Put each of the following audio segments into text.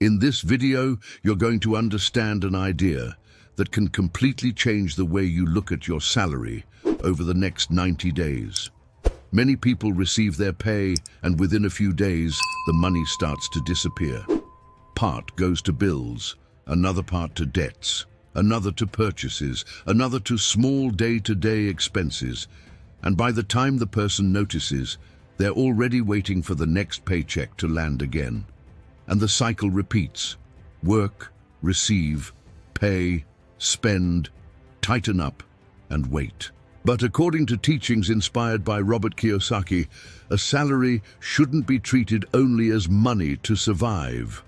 In this video, you're going to understand an idea that can completely change the way you look at your salary over the next 90 days. Many people receive their pay, and within a few days, the money starts to disappear. Part goes to bills, another part to debts, another to purchases, another to small day-to-day expenses. And by the time the person notices, they're already waiting for the next paycheck to land again. And the cycle repeats. Work, receive, pay, spend, tighten up, and wait. But according to teachings inspired by Robert Kiyosaki, a salary shouldn't be treated only as money to survive.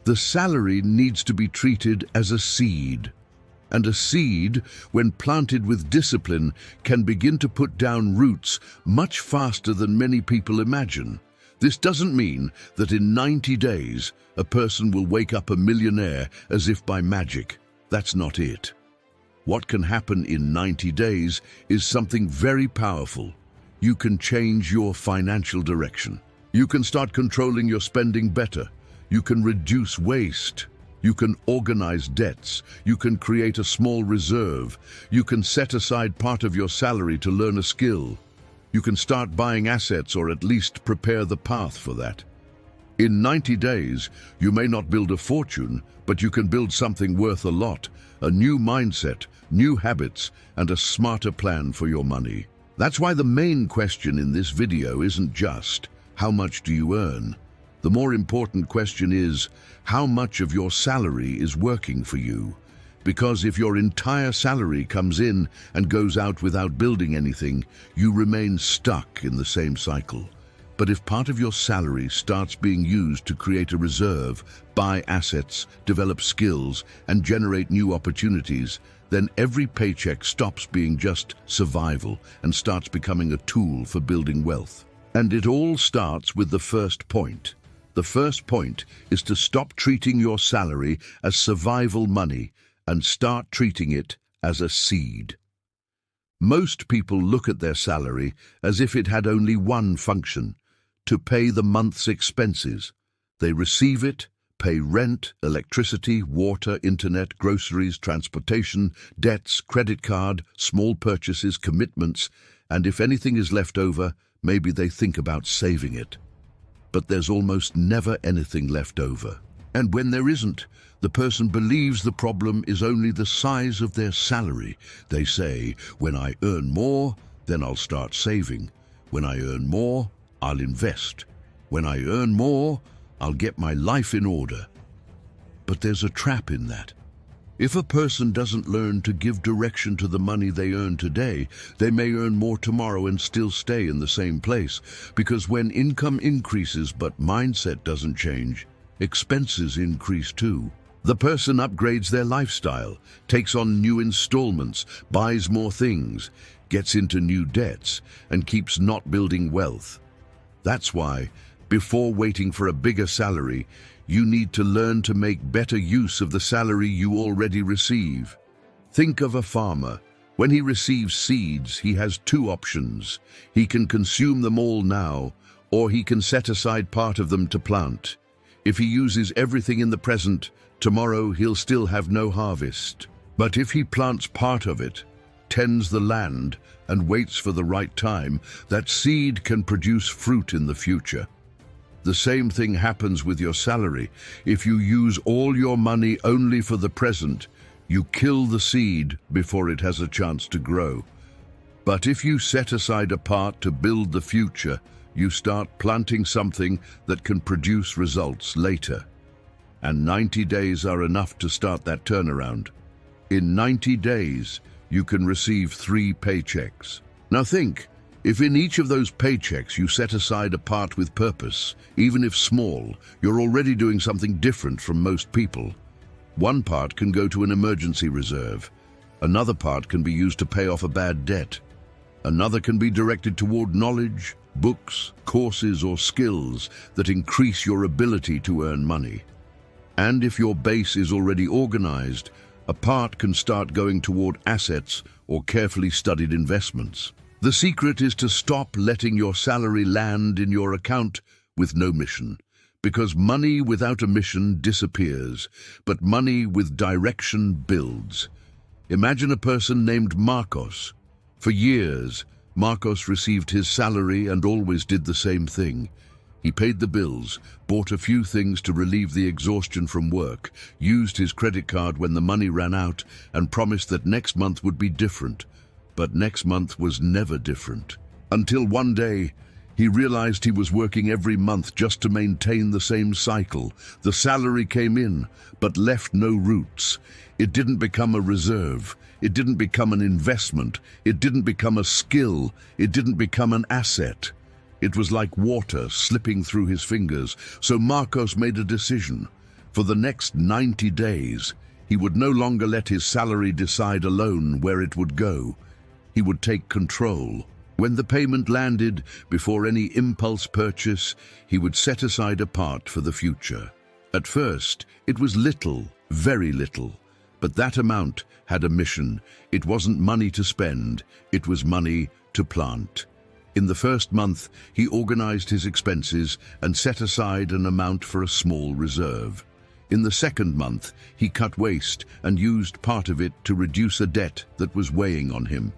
The salary needs to be treated as a seed. And a seed, when planted with discipline, can begin to put down roots much faster than many people imagine. This doesn't mean that in 90 days, a person will wake up a millionaire as if by magic. That's not it. What can happen in 90 days is something very powerful. You can change your financial direction. You can start controlling your spending better. You can reduce waste. You can organize debts. You can create a small reserve. You can set aside part of your salary to learn a skill. You can start buying assets, or at least prepare the path for that. In 90 days, you may not build a fortune, but you can build something worth a lot, a new mindset, new habits, and a smarter plan for your money. That's why the main question in this video isn't just, how much do you earn? The more important question is, how much of your salary is working for you? Because if your entire salary comes in and goes out without building anything, you remain stuck in the same cycle. But if part of your salary starts being used to create a reserve, buy assets, develop skills, and generate new opportunities, then every paycheck stops being just survival and starts becoming a tool for building wealth. And it all starts with the first point. The first point is to stop treating your salary as survival money and start treating it as a seed. Most people look at their salary as if it had only one function: to pay the month's expenses. They receive it, pay rent, electricity, water, internet, groceries, transportation, debts, credit card, small purchases, commitments, and if anything is left over, maybe they think about saving it. But there's almost never anything left over. And when there isn't, the person believes the problem is only the size of their salary. They say, when I earn more, then I'll start saving. When I earn more, I'll invest. When I earn more, I'll get my life in order. But there's a trap in that. If a person doesn't learn to give direction to the money they earn today, they may earn more tomorrow and still stay in the same place. Because when income increases but mindset doesn't change, expenses increase too. The person upgrades their lifestyle, takes on new installments, buys more things, gets into new debts, and keeps not building wealth. That's why, before waiting for a bigger salary, you need to learn to make better use of the salary you already receive. Think of a farmer. When he receives seeds, he has two options. He can consume them all now, or he can set aside part of them to plant. If he uses everything in the present, tomorrow he'll still have no harvest. But if he plants part of it, tends the land, and waits for the right time, that seed can produce fruit in the future. The same thing happens with your salary. If you use all your money only for the present, you kill the seed before it has a chance to grow. But if you set aside a part to build the future, you start planting something that can produce results later. And 90 days are enough to start that turnaround. In 90 days, you can receive 3 paychecks. Now think, if in each of those paychecks you set aside a part with purpose, even if small, you're already doing something different from most people. One part can go to an emergency reserve. Another part can be used to pay off a bad debt. Another can be directed toward knowledge, books, courses, or skills that increase your ability to earn money. And if your base is already organized, a part can start going toward assets or carefully studied investments. The secret is to stop letting your salary land in your account with no mission. Because money without a mission disappears, but money with direction builds. Imagine a person named Marcos. For years, Marcos received his salary and always did the same thing. He paid the bills, bought a few things to relieve the exhaustion from work, used his credit card when the money ran out, and promised that next month would be different. But next month was never different. Until one day, he realized he was working every month just to maintain the same cycle. The salary came in, but left no roots. It didn't become a reserve. It didn't become an investment. It didn't become a skill. It didn't become an asset. It was like water slipping through his fingers. So Marcos made a decision. For the next 90 days, he would no longer let his salary decide alone where it would go. He would take control. When the payment landed, before any impulse purchase, he would set aside a part for the future. At first, it was little, very little. But that amount had a mission. It wasn't money to spend, it was money to plant. In the first month, he organized his expenses and set aside an amount for a small reserve. In the second month, he cut waste and used part of it to reduce a debt that was weighing on him.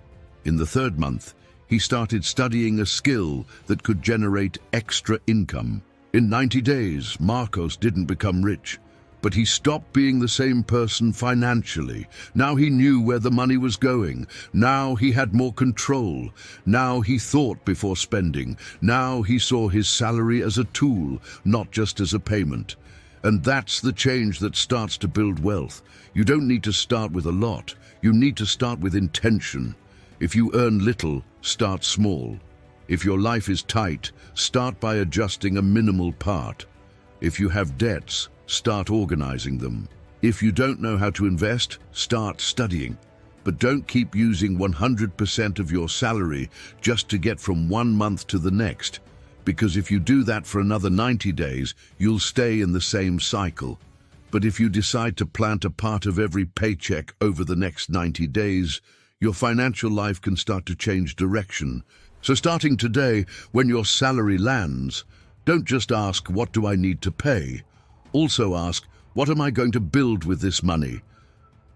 In the third month, he started studying a skill that could generate extra income. In 90 days, Marcos didn't become rich, but he stopped being the same person financially. Now he knew where the money was going. Now he had more control. Now he thought before spending. Now he saw his salary as a tool, not just as a payment. And that's the change that starts to build wealth. You don't need to start with a lot. You need to start with intention. If you earn little, start small. If your life is tight, start by adjusting a minimal part. If you have debts, start organizing them. If you don't know how to invest, start studying. But don't keep using 100% of your salary just to get from one month to the next. Because if you do that for another 90 days, you'll stay in the same cycle. But if you decide to plant a part of every paycheck over the next 90 days, your financial life can start to change direction. So starting today, when your salary lands, don't just ask, what do I need to pay? Also ask, what am I going to build with this money?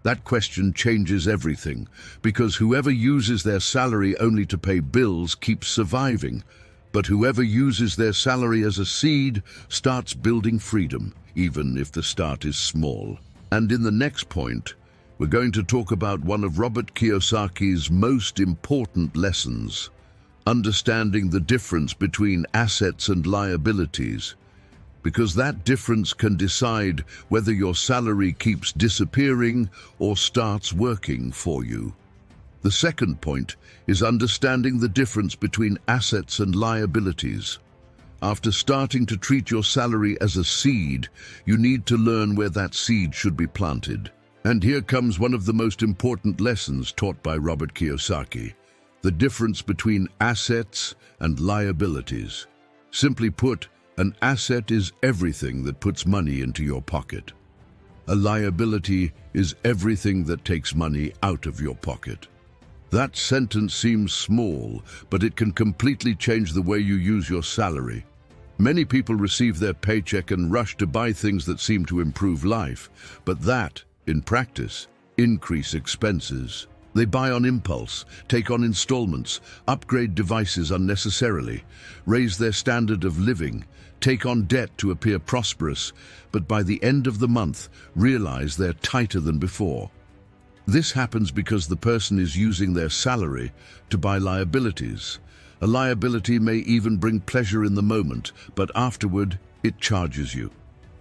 That question changes everything, because whoever uses their salary only to pay bills keeps surviving. But whoever uses their salary as a seed starts building freedom, even if the start is small. And in the next point, we're going to talk about one of Robert Kiyosaki's most important lessons, understanding the difference between assets and liabilities, because that difference can decide whether your salary keeps disappearing or starts working for you. The second point is understanding the difference between assets and liabilities. After starting to treat your salary as a seed, you need to learn where that seed should be planted. And here comes one of the most important lessons taught by Robert Kiyosaki: the difference between assets and liabilities. Simply put, an asset is everything that puts money into your pocket. A liability is everything that takes money out of your pocket. That sentence seems small, but it can completely change the way you use your salary. Many people receive their paycheck and rush to buy things that seem to improve life, but that, in practice, increase expenses. They buy on impulse, take on installments, upgrade devices unnecessarily, raise their standard of living, take on debt to appear prosperous, but by the end of the month realize they're tighter than before. This happens because the person is using their salary to buy liabilities. A liability may even bring pleasure in the moment, but afterward it charges you.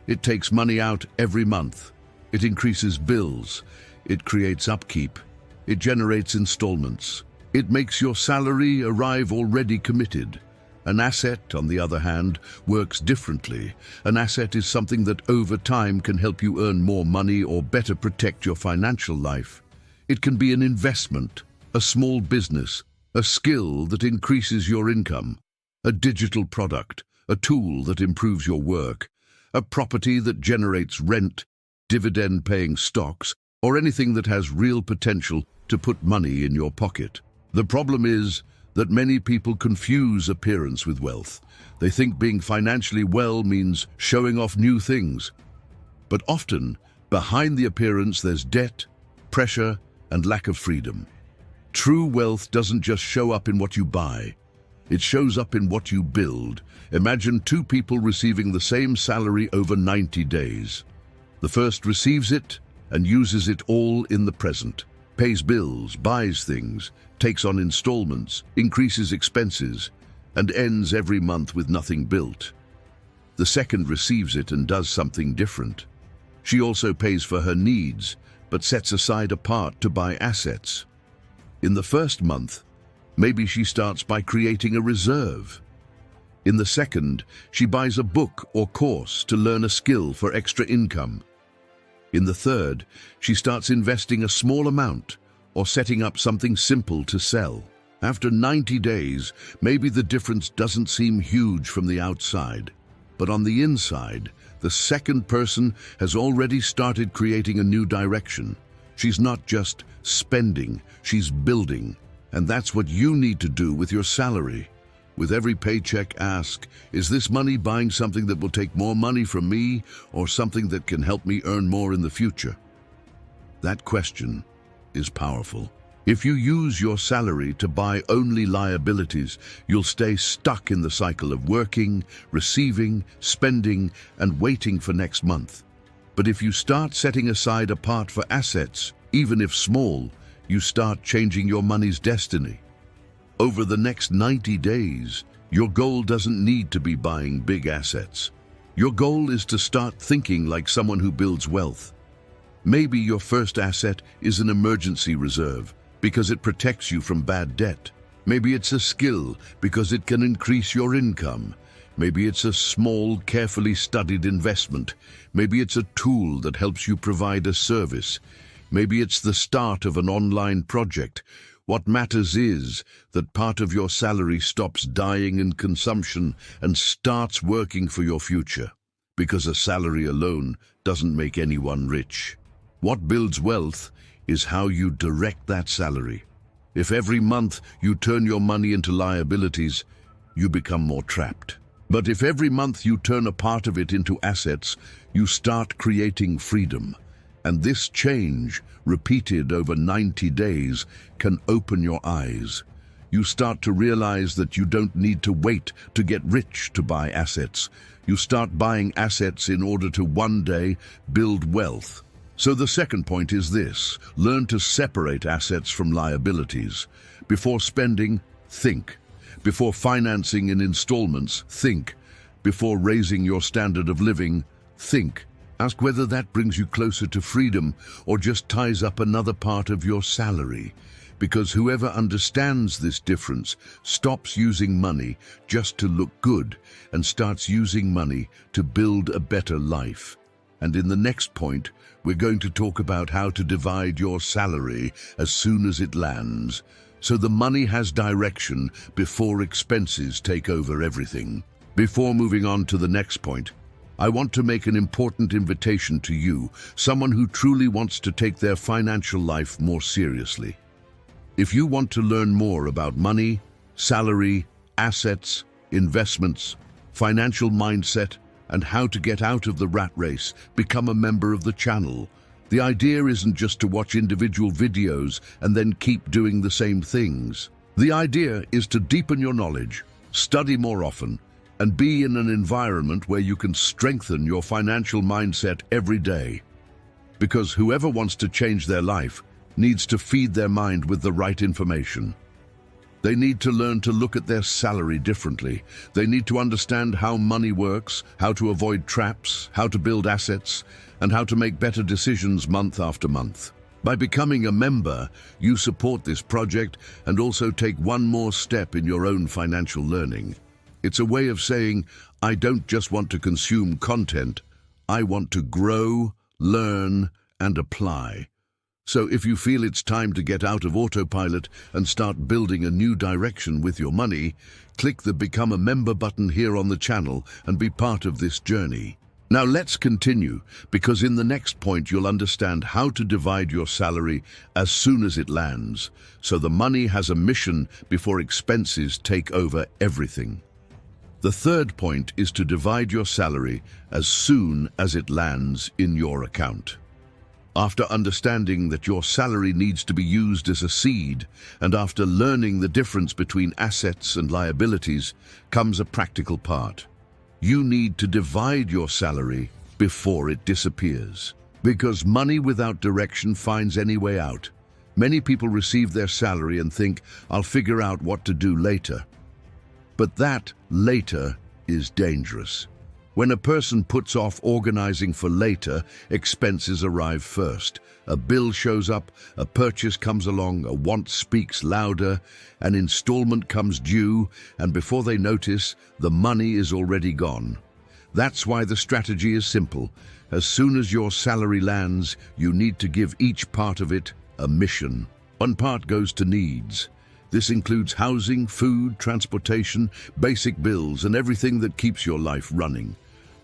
It takes money out every month. It increases bills. It creates upkeep. It generates installments. It makes your salary arrive already committed. An asset, on the other hand, works differently. An asset is something that over time can help you earn more money or better protect your financial life. It can be an investment, a small business, a skill that increases your income, a digital product, a tool that improves your work, a property that generates rent, dividend-paying stocks, or anything that has real potential to put money in your pocket. The problem is that many people confuse appearance with wealth. They think being financially well means showing off new things. But often, behind the appearance there's debt, pressure, and lack of freedom. True wealth doesn't just show up in what you buy. It shows up in what you build. Imagine two people receiving the same salary over 90 days. The first receives it and uses it all in the present, pays bills, buys things, takes on installments, increases expenses, and ends every month with nothing built. The second receives it and does something different. She also pays for her needs, but sets aside a part to buy assets. In the first month, maybe she starts by creating a reserve. In the second, she buys a book or course to learn a skill for extra income. In the third, she starts investing a small amount or setting up something simple to sell. After 90 days, maybe the difference doesn't seem huge from the outside, but on the inside, the second person has already started creating a new direction. She's not just spending, she's building. And that's what you need to do with your salary. With every paycheck, ask, is this money buying something that will take more money from me or something that can help me earn more in the future? That question is powerful. If you use your salary to buy only liabilities, you'll stay stuck in the cycle of working, receiving, spending, and waiting for next month. But if you start setting aside a part for assets, even if small, you start changing your money's destiny. Over the next 90 days, your goal doesn't need to be buying big assets. Your goal is to start thinking like someone who builds wealth. Maybe your first asset is an emergency reserve because it protects you from bad debt. Maybe it's a skill because it can increase your income. Maybe it's a small, carefully studied investment. Maybe it's a tool that helps you provide a service. Maybe it's the start of an online project. What matters is that part of your salary stops dying in consumption and starts working for your future. Because a salary alone doesn't make anyone rich. What builds wealth is how you direct that salary. If every month you turn your money into liabilities, you become more trapped. But if every month you turn a part of it into assets, you start creating freedom. And this change, repeated over 90 days, can open your eyes. You start to realize that you don't need to wait to get rich to buy assets. You start buying assets in order to one day build wealth. So the second point is this: learn to separate assets from liabilities. Before spending, think. Before financing in installments, think. Before raising your standard of living, think. Ask whether that brings you closer to freedom or just ties up another part of your salary. Because whoever understands this difference stops using money just to look good and starts using money to build a better life. And in the next point, we're going to talk about how to divide your salary as soon as it lands, so the money has direction before expenses take over everything. Before moving on to the next point, I want to make an important invitation to you, someone who truly wants to take their financial life more seriously. If you want to learn more about money, salary, assets, investments, financial mindset, and how to get out of the rat race, become a member of the channel. The idea isn't just to watch individual videos and then keep doing the same things. The idea is to deepen your knowledge, study more often, and be in an environment where you can strengthen your financial mindset every day. Because whoever wants to change their life needs to feed their mind with the right information. They need to learn to look at their salary differently. They need to understand how money works, how to avoid traps, how to build assets, and how to make better decisions month after month. By becoming a member, you support this project and also take one more step in your own financial learning. It's a way of saying, I don't just want to consume content, I want to grow, learn, and apply. So if you feel it's time to get out of autopilot and start building a new direction with your money, click the Become a Member button here on the channel and be part of this journey. Now let's continue, because in the next point you'll understand how to divide your salary as soon as it lands, so the money has a mission before expenses take over everything. The third point is to divide your salary as soon as it lands in your account. After understanding that your salary needs to be used as a seed, and after learning the difference between assets and liabilities, comes a practical part. You need to divide your salary before it disappears. Because money without direction finds any way out. Many people receive their salary and think, I'll figure out what to do later. But that later is dangerous. When a person puts off organizing for later, expenses arrive first. A bill shows up, a purchase comes along, a want speaks louder, an installment comes due, and before they notice, the money is already gone. That's why the strategy is simple. As soon as your salary lands, you need to give each part of it a mission. One part goes to needs. This includes housing, food, transportation, basic bills, and everything that keeps your life running.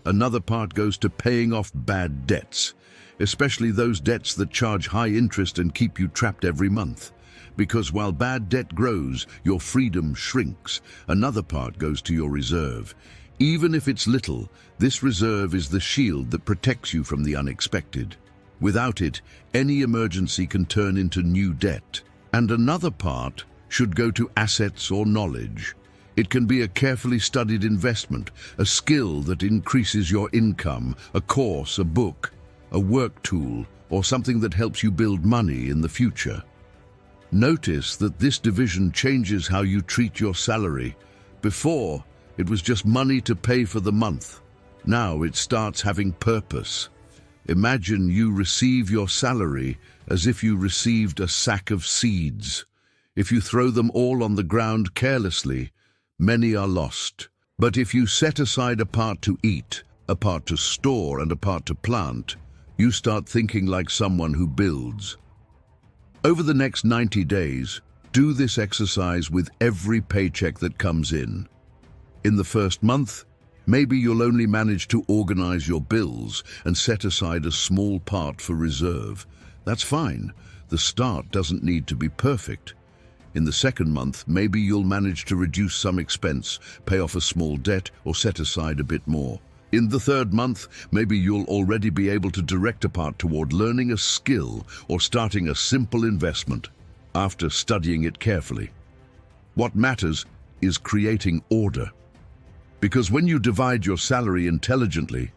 Another part goes to paying off bad debts, especially those debts that charge high interest and keep you trapped every month. Because while bad debt grows, your freedom shrinks. Another part goes to your reserve. Even if it's little, this reserve is the shield that protects you from the unexpected. Without it, any emergency can turn into new debt. And another part should go to assets or knowledge. It can be a carefully studied investment, a skill that increases your income, a course, a book, a work tool, or something that helps you build money in the future. Notice that this division changes how you treat your salary. Before, it was just money to pay for the month. Now it starts having purpose. Imagine you receive your salary as if you received a sack of seeds. If you throw them all on the ground carelessly, many are lost. But if you set aside a part to eat, a part to store, and a part to plant, you start thinking like someone who builds. Over the next 90 days, do this exercise with every paycheck that comes in. In the first month, maybe you'll only manage to organize your bills and set aside a small part for reserve. That's fine. The start doesn't need to be perfect. In the second month, maybe you'll manage to reduce some expense, pay off a small debt, or set aside a bit more. In the third month, maybe you'll already be able to direct a part toward learning a skill or starting a simple investment after studying it carefully. What matters is creating order. Because when you divide your salary intelligently,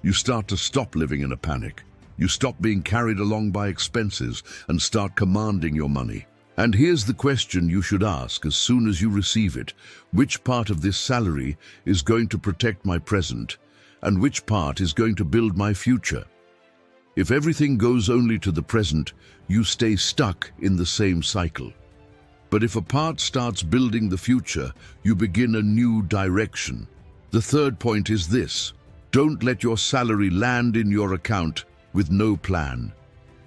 you start to stop living in a panic. You stop being carried along by expenses and start commanding your money. And here's the question you should ask as soon as you receive it. Which part of this salary is going to protect my present, and which part is going to build my future? If everything goes only to the present, you stay stuck in the same cycle. But if a part starts building the future, you begin a new direction. The third point is this: don't let your salary land in your account with no plan.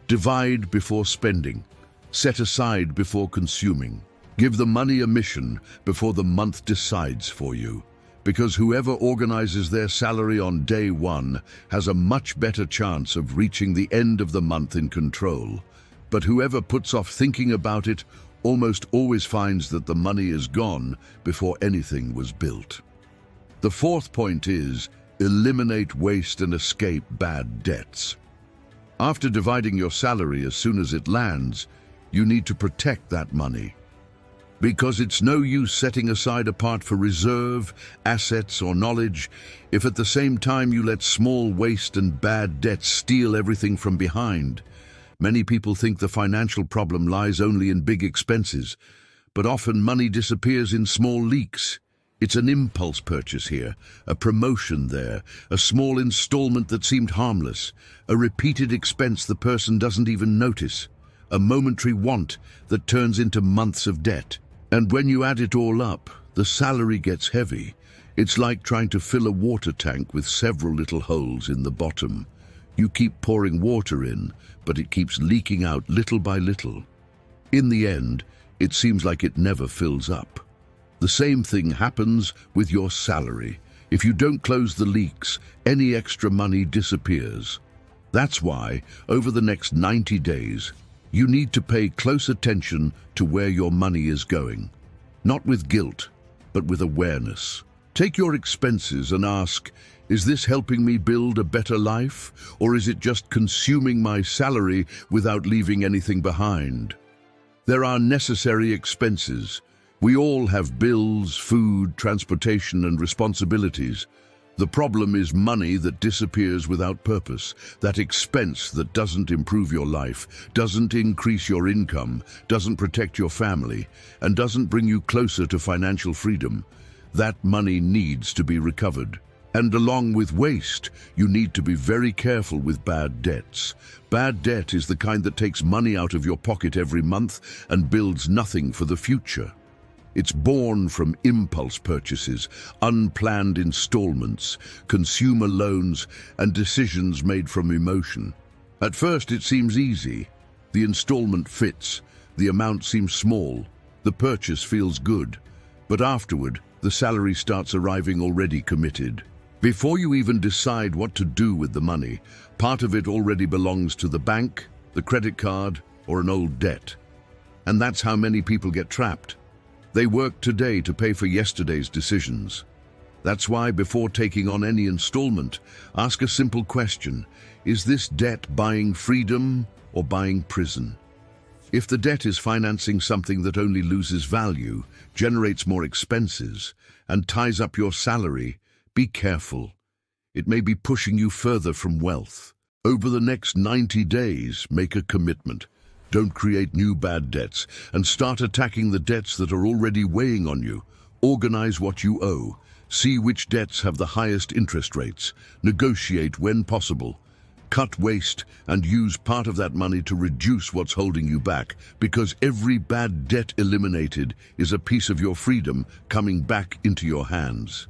Divide before spending. Set aside before consuming. Give the money a mission before the month decides for you. Because whoever organizes their salary on day one has a much better chance of reaching the end of the month in control. But whoever puts off thinking about it almost always finds that the money is gone before anything was built. The fourth point is eliminate waste and escape bad debts. After dividing your salary as soon as it lands, you need to protect that money. Because it's no use setting aside a part for reserve, assets, or knowledge if at the same time you let small waste and bad debts steal everything from behind. Many people think the financial problem lies only in big expenses, but often money disappears in small leaks. It's an impulse purchase here, a promotion there, a small installment that seemed harmless, a repeated expense the person doesn't even notice, a momentary want that turns into months of debt. And when you add it all up, the salary gets heavy. It's like trying to fill a water tank with several little holes in the bottom. You keep pouring water in, but it keeps leaking out little by little. In the end, it seems like it never fills up. The same thing happens with your salary. If you don't close the leaks, any extra money disappears. That's why, over the next 90 days, you need to pay close attention to where your money is going. Not with guilt, but with awareness. Take your expenses and ask, is this helping me build a better life, or is it just consuming my salary without leaving anything behind? There are necessary expenses. We all have bills, food, transportation, and responsibilities. The problem is money that disappears without purpose, that expense that doesn't improve your life, doesn't increase your income, doesn't protect your family, and doesn't bring you closer to financial freedom. That money needs to be recovered. And along with waste, you need to be very careful with bad debts. Bad debt is the kind that takes money out of your pocket every month and builds nothing for the future. It's born from impulse purchases, unplanned installments, consumer loans, and decisions made from emotion. At first it seems easy. The installment fits, the amount seems small, the purchase feels good. But afterward, the salary starts arriving already committed. Before you even decide what to do with the money, part of it already belongs to the bank, the credit card, or an old debt. And that's how many people get trapped. They work today to pay for yesterday's decisions. That's why before taking on any installment, ask a simple question. Is this debt buying freedom or buying prison? If the debt is financing something that only loses value, generates more expenses, and ties up your salary, be careful. It may be pushing you further from wealth. Over the next 90 days, make a commitment. Don't create new bad debts and start attacking the debts that are already weighing on you. Organize what you owe. See which debts have the highest interest rates. Negotiate when possible. Cut waste and use part of that money to reduce what's holding you back, because every bad debt eliminated is a piece of your freedom coming back into your hands.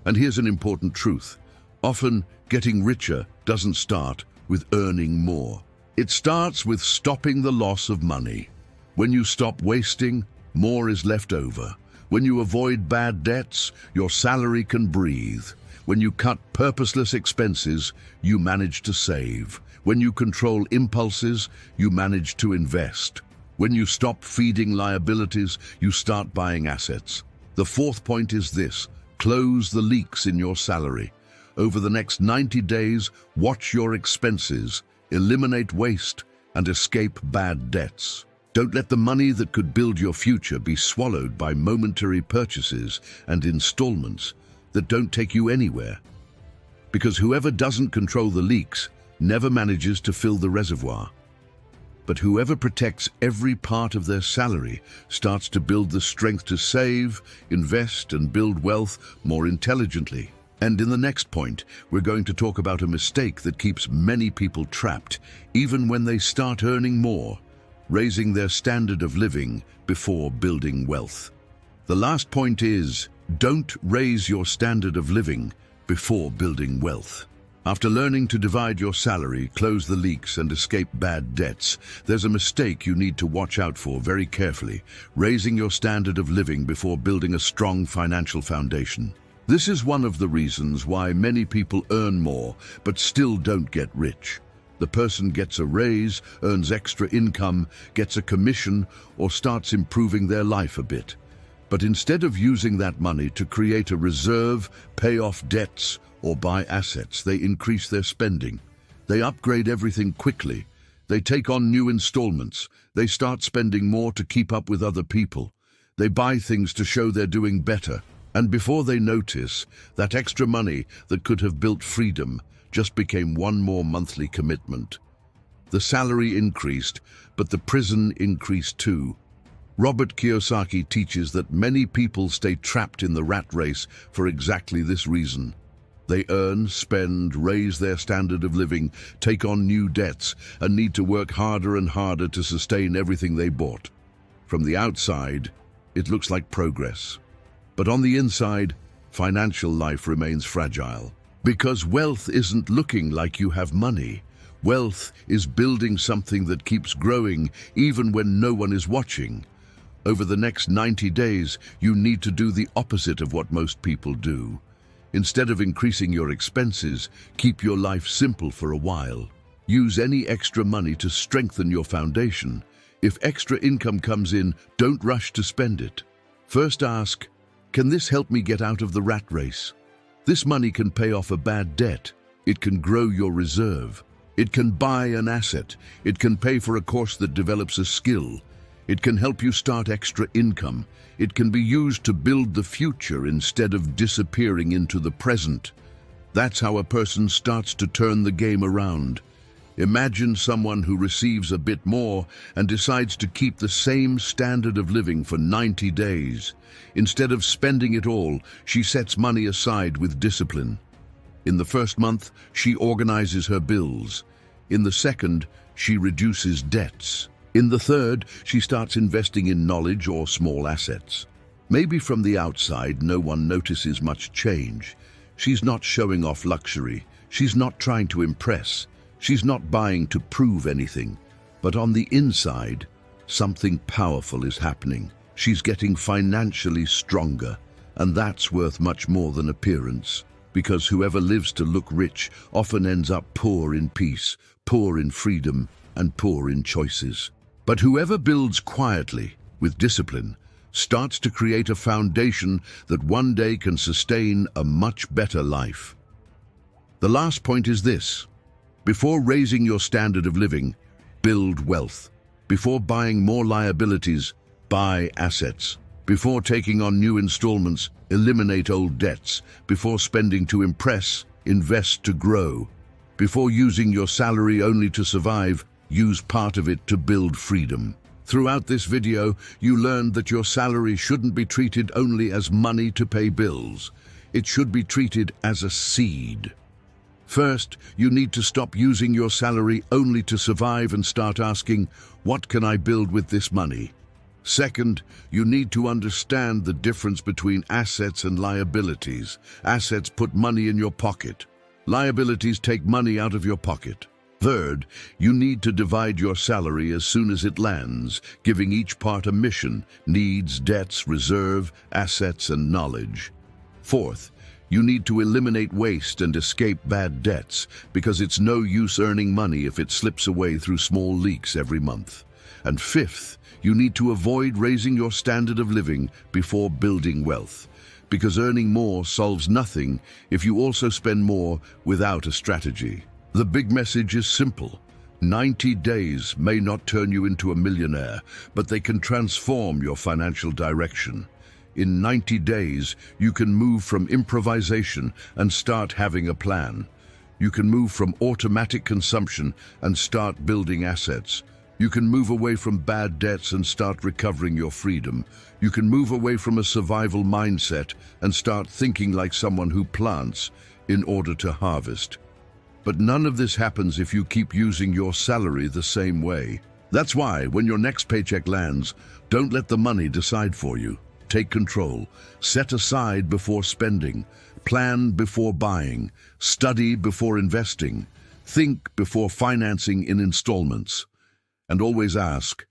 And here's an important truth. Often, getting richer doesn't start with earning more. It starts with stopping the loss of money. When you stop wasting, more is left over. When you avoid bad debts, your salary can breathe. When you cut purposeless expenses, you manage to save. When you control impulses, you manage to invest. When you stop feeding liabilities, you start buying assets. The fourth point is this. Close the leaks in your salary. Over the next 90 days, watch your expenses, eliminate waste, and escape bad debts. Don't let the money that could build your future be swallowed by momentary purchases and installments that don't take you anywhere. Because whoever doesn't control the leaks never manages to fill the reservoir. But whoever protects every part of their salary starts to build the strength to save, invest, and build wealth more intelligently. And in the next point, we're going to talk about a mistake that keeps many people trapped, even when they start earning more, raising their standard of living before building wealth. The last point is, don't raise your standard of living before building wealth. After learning to divide your salary, close the leaks, and escape bad debts, there's a mistake you need to watch out for very carefully: raising your standard of living before building a strong financial foundation. This is one of the reasons why many people earn more but still don't get rich. The person gets a raise, earns extra income, gets a commission, or starts improving their life a bit. But instead of using that money to create a reserve, pay off debts, or buy assets, they increase their spending. They upgrade everything quickly. They take on new installments. They start spending more to keep up with other people. They buy things to show they're doing better. And before they notice, that extra money that could have built freedom just became one more monthly commitment. The salary increased, but the prison increased too. Robert Kiyosaki teaches that many people stay trapped in the rat race for exactly this reason. They earn, spend, raise their standard of living, take on new debts, and need to work harder and harder to sustain everything they bought. From the outside, it looks like progress. But on the inside, financial life remains fragile. Because wealth isn't looking like you have money. Wealth is building something that keeps growing even when no one is watching. Over the next 90 days, you need to do the opposite of what most people do. Instead of increasing your expenses, keep your life simple for a while. Use any extra money to strengthen your foundation. If extra income comes in, don't rush to spend it. First ask, can this help me get out of the rat race? This money can pay off a bad debt. It can grow your reserve. It can buy an asset. It can pay for a course that develops a skill. It can help you start extra income. It can be used to build the future instead of disappearing into the present. That's how a person starts to turn the game around. Imagine someone who receives a bit more and decides to keep the same standard of living for 90 days. Instead of spending it all, she sets money aside with discipline. In the first month, she organizes her bills. In the second, she reduces debts. In the third, she starts investing in knowledge or small assets. Maybe from the outside, no one notices much change. She's not showing off luxury. She's not trying to impress. She's not buying to prove anything. But on the inside, something powerful is happening. She's getting financially stronger, and that's worth much more than appearance. Because whoever lives to look rich often ends up poor in peace, poor in freedom, and poor in choices. But whoever builds quietly, with discipline, starts to create a foundation that one day can sustain a much better life. The last point is this. Before raising your standard of living, build wealth. Before buying more liabilities, buy assets. Before taking on new installments, eliminate old debts. Before spending to impress, invest to grow. Before using your salary only to survive, use part of it to build freedom. Throughout this video, you learned that your salary shouldn't be treated only as money to pay bills. It should be treated as a seed. First, you need to stop using your salary only to survive and start asking, what can I build with this money? Second, you need to understand the difference between assets and liabilities. Assets put money in your pocket. Liabilities take money out of your pocket. Third, you need to divide your salary as soon as it lands, giving each part a mission: needs, debts, reserve, assets, and knowledge. Fourth, you need to eliminate waste and escape bad debts, because it's no use earning money if it slips away through small leaks every month. And fifth, you need to avoid raising your standard of living before building wealth, because earning more solves nothing if you also spend more without a strategy. The big message is simple. 90 days may not turn you into a millionaire, but they can transform your financial direction. In 90 days, you can move from improvisation and start having a plan. You can move from automatic consumption and start building assets. You can move away from bad debts and start recovering your freedom. You can move away from a survival mindset and start thinking like someone who plants in order to harvest. But none of this happens if you keep using your salary the same way. That's why, when your next paycheck lands, don't let the money decide for you. Take control. Set aside before spending. Plan before buying. Study before investing. Think before financing in installments. And always ask,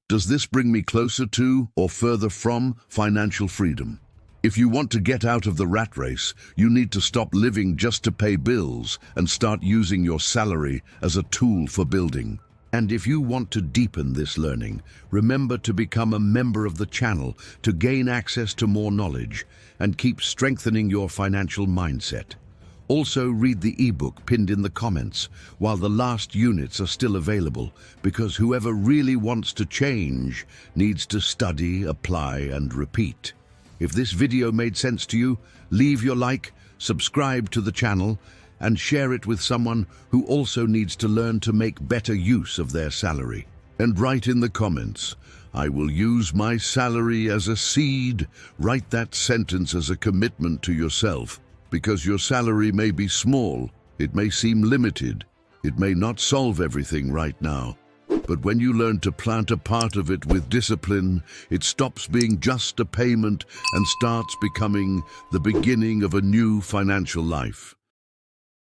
does this bring me closer to or further from financial freedom? If you want to get out of the rat race, you need to stop living just to pay bills and start using your salary as a tool for building. And if you want to deepen this learning, remember to become a member of the channel to gain access to more knowledge and keep strengthening your financial mindset. Also, read the ebook pinned in the comments while the last units are still available, because whoever really wants to change needs to study, apply, and repeat. If this video made sense to you, leave your like, subscribe to the channel, and share it with someone who also needs to learn to make better use of their salary. And write in the comments, I will use my salary as a seed. Write that sentence as a commitment to yourself, because your salary may be small, it may seem limited, it may not solve everything right now. But when you learn to plant a part of it with discipline, it stops being just a payment and starts becoming the beginning of a new financial life.